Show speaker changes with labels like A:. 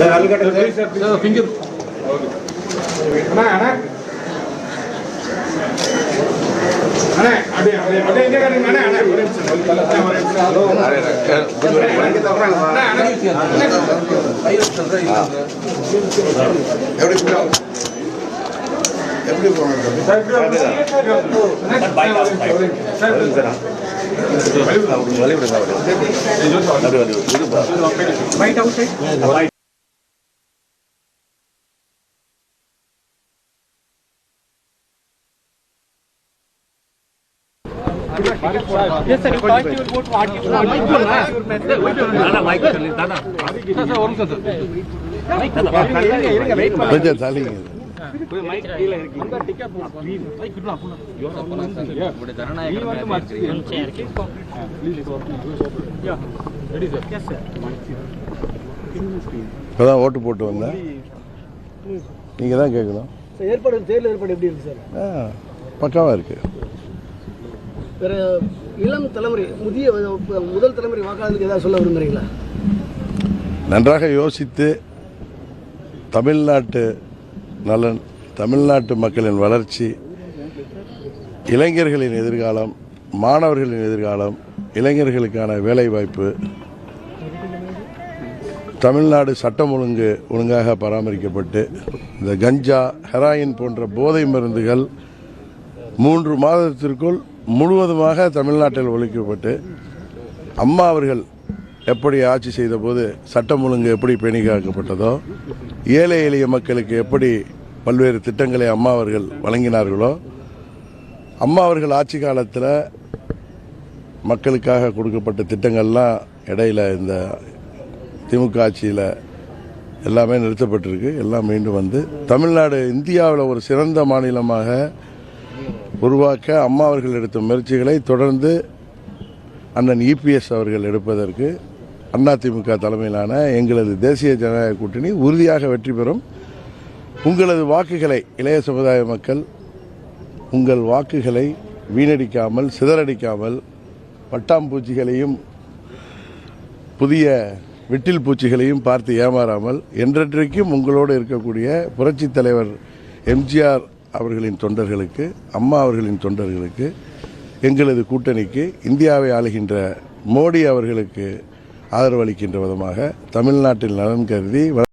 A: எப்படி
B: Yes, sir. You vote what you want.
A: இப்பதான் ஓட்டு போட்டு வந்தேன். நீங்க தான் கேட்கணும்.
C: தேர்தல் ஏற்பாடு எப்படி இருக்கு சார்?
A: பக்காவா இருக்கு.
C: வேற இளம் தலைமுறை முதல் தலைமுறை வாக்காளருக்கு ஏதாவது சொல்ல விரும்புறீங்களா?
A: நன்றாக யோசித்து தமிழ்நாட்டு நலன், தமிழ்நாட்டு மக்களின் வளர்ச்சி, இளைஞர்களின் எதிர்காலம், மாணவர்களின் எதிர்காலம், இளைஞர்களுக்கான வேலைவாய்ப்பு, தமிழ்நாடு சட்டம் ஒழுங்காக பராமரிக்கப்பட்டு இந்த கஞ்சா, ஹெராயின் போன்ற போதை மருந்துகள் 3 மாதத்திற்குள் முழுவதுமாக தமிழ்நாட்டில் ஒழிக்கப்பட்டு, அம்மா அவர்கள் எப்படி ஆட்சி செய்த போது சட்டம் ஒழுங்கு எப்படி பேணி காக்கப்பட்டதோ, ஏழை எளிய மக்களுக்கு எப்படி பல்வேறு திட்டங்களை அம்மா அவர்கள் வழங்கினார்களோ, அம்மா அவர்கள் ஆட்சி காலத்தில் மக்களுக்காக கொடுக்கப்பட்ட திட்டங்கள்லாம் இடையில் இந்த திமுக ஆட்சியில் எல்லாமே நிறுத்தப்பட்டிருக்கு. எல்லாம் மீண்டும் வந்து தமிழ்நாடு இந்தியாவில் ஒரு சிறந்த மாநிலமாக உருவாக்க அம்மா அவர்கள் எடுத்த முயற்சிகளை தொடர்ந்து அண்ணன் இபிஎஸ் அவர்கள் எடுப்பதற்கு அதிமுக தலைமையிலான எங்களது தேசிய ஜனநாயக கூட்டணி உறுதியாக வெற்றி பெறும். உங்களது வாக்குகளை, இளைய சமுதாய மக்கள் உங்கள் வாக்குகளை வீணடிக்காமல், சிதறடிக்காமல், பட்டாம்பூச்சிகளையும் புதிய விட்டில் பூச்சிகளையும் பார்த்து ஏமாறாமல் என்றென்றைக்கும் உங்களோடு இருக்கக்கூடிய புரட்சித் தலைவர் எம்ஜிஆர் அவர்களின் தொண்டர்களுக்கு, அம்மா அவர்களின் தொண்டர்களுக்கு, எங்களது கூட்டணிக்கு, இந்தியாவை ஆளுகின்ற மோடி அவர்களுக்கு ஆதரவளிக்கின்ற விதமாக தமிழ்நாட்டில் நலன் கருதி